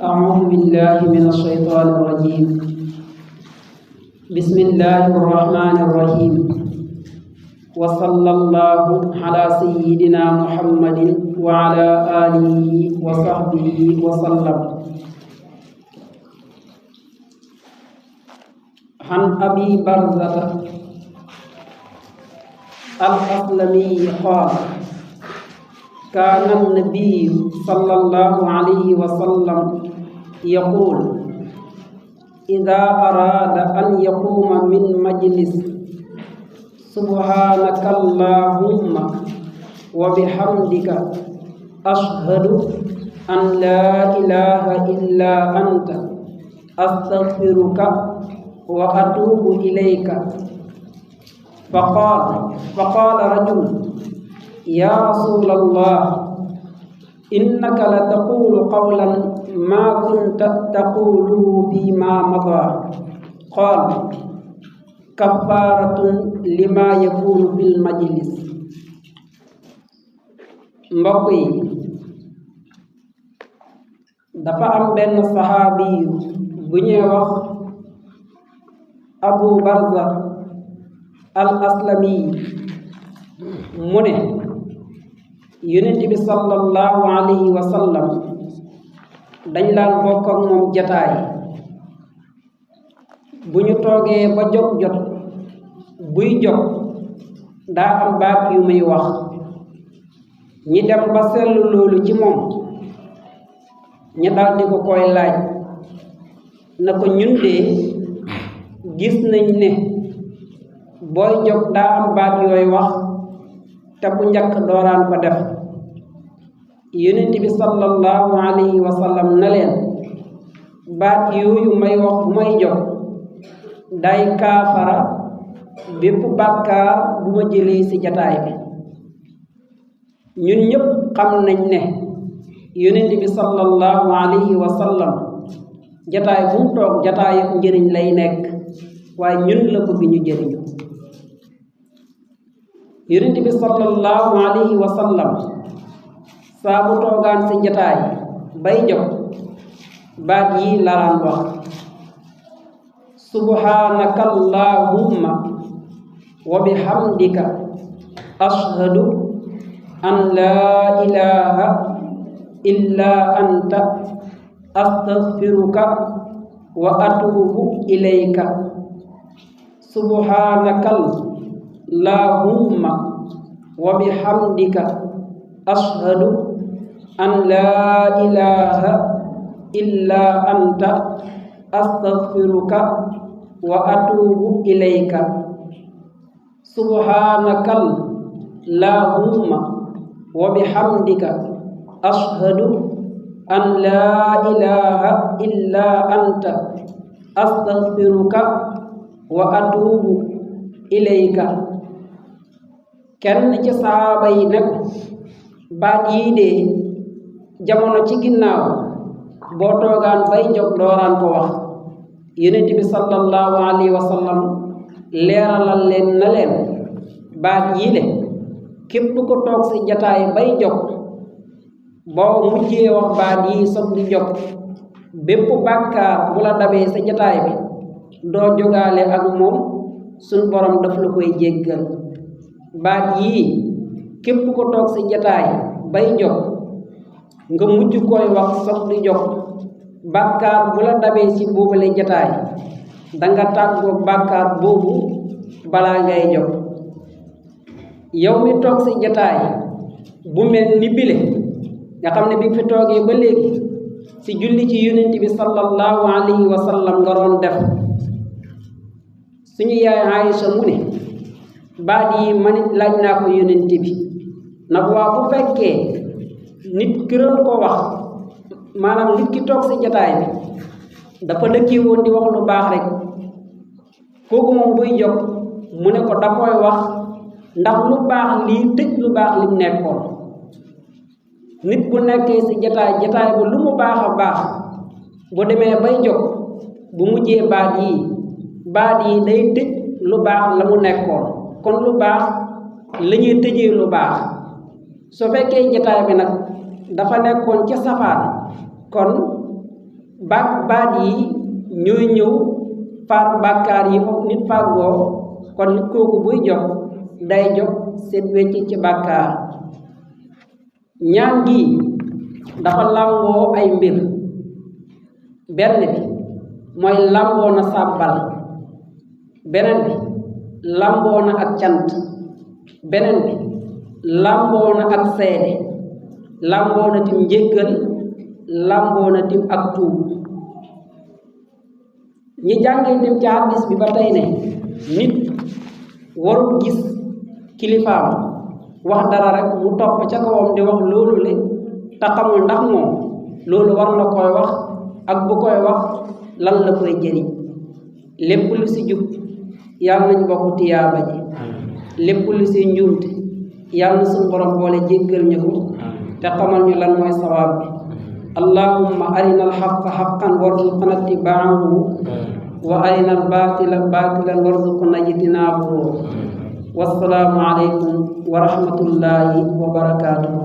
أعوذ بالله من الشيطان الرجيم. بسم الله الرحمن الرحيم. وصلى الله على سيدنا محمد وعلى آله وصحبه وسلم. عن أبي برزة الأسلمي قال: كان النبي صلى الله عليه وسلم يقول: إذا أراد أن يقوم من مجلس سبحانك اللهم وبحمدك أشهد أن لا إله إلا أنت أستغفرك وأتوب إليك. فقال رجل: يا رسول الله، إنك لتقول قولا ما كنت تقوله فيما مضى. قال: كفارة لما يكون في المجلس. mbokk yi, dafa am benn saxaabi bu ñuy wax Abu Barza al Aslami mu ne Yonent bi sallallahu alayhi wa sallam dañ laan bokk ak moom jataay bu ñu toogee ba jot buy jot daa am baat yu muy wax. ñi dem ba seetlu loolu ci moom ñi daldi ko koy laaj na ko ñun de gis nañ ne booy jot daa am baat yooy wax te bu njëkk dooraan ko def. Yonent bi sallallahu alayhi wa sallam na leen baat yooyu may wax bu may jot day kaafara bépp bàkkaar bu ma jëlee ci jataay bi. ñun ñépp xam nañ ne Yonent bi sallallahu alayhi wa sallam jataay bu mu toog jataay ak njëriñ lay nekk, waaye ñun la bëgg ñu jëriñu. Yonent bi sallallahu alayhi wa sallam saa bu toogaan ci jataay bay jot baat yi laraan wax: subhanaka allahumma wa bihamdika ashhadu an laa ilaha illa anta astaghfiruka wa atubu ilayka. subhanaka allahumma wa bihamdika ashhadu an laa ilaha illa anta astaghfiruka wa atubu ilayka. subhanaka allahumma wa bihamdika ashhadu an laa ilaha illa anta astaghfiruka wa atubu ilayka. kenn ci saaba yi nag baat yii de jamono ci ginnaaw boo toogaan bay jóg dooraan ko wax. Yonent bi sallallahu alayhi wa sallam leeralal leen na leen baat yii de képp ko toog ci jataay bay jóg boo mujjee wax baat yi soog di jóg bépp bàkkaar bu la dabee sa jataay bi doo jógaale ak moom, suñ borom daf la koy jéggal. baat yii képp ko toog ci jataay bay jóg nga mujj koy wax soog di jóg, bàkkaar bu la dabee ci boobale jataay danga tàggoo bàkkaar boobu balaa ngay jóg. yow mi toog ci jataay bu mel ni bile nga xam ne bi fi toogee ba léegi ci julli ci Yonent bi sallallahu alayhi wa sallam nga doon def. suñu yaay Aïcha mu ne baat yi man it laaj naa ko Yonent bi nag waa bu fekkee nit ki doon ko wax, maanaam nit ki toog ci jataay bi dafa dëkkee woon di wax lu baax rek, kooku moom buy jóg mu ne ko da koy wax ndax lu baax lii tëj lu baax lim nekkoon. nit bu nekkee ci jataay bu lu mu baax a baax bu demee bay jóg bu mujjee baat yi day tëj lu baax la mu nekkoon. kon lu baax la ñuy tëjee lu baax. su fekkee jataay bi nag dafa nekkoon ca safaan kon baat yi ñooy ñëw far bàkkaar yi foofu nit fàggoo kon nit kooku buy jog day jog seet wecc ci bàkkaar ñaan gi dafa làmboo ay mbir benn bi mooy làmboo na sàbbal beneen bi làmboo na ak cant beneen bi làmboo na ak seede làmboo na tim njéggal làmboo na tim ak tuub ñi jàngee tim ci hadiis bi ba tey ne nit warul gis kilifaam wax dara rek mu topp ca kawam di wax loolu le te xamul ndax moom loolu war na koy wax ak bu koy wax lan la koy jëriñ lépp lu si jub yàlla nañ bokk tiyaaba ji lépp lu si njuumte yàlla na suñu borom boole jéggal ñu ko te xamal ñu lan mooy sawaab bi allahumma arina alxaqa xaqan warzuqna ittibaahu wa arina albatila batilan warzuqna ijtinaabahu wassalaamu aleykum wa rahmatullahi wa barakaatuhu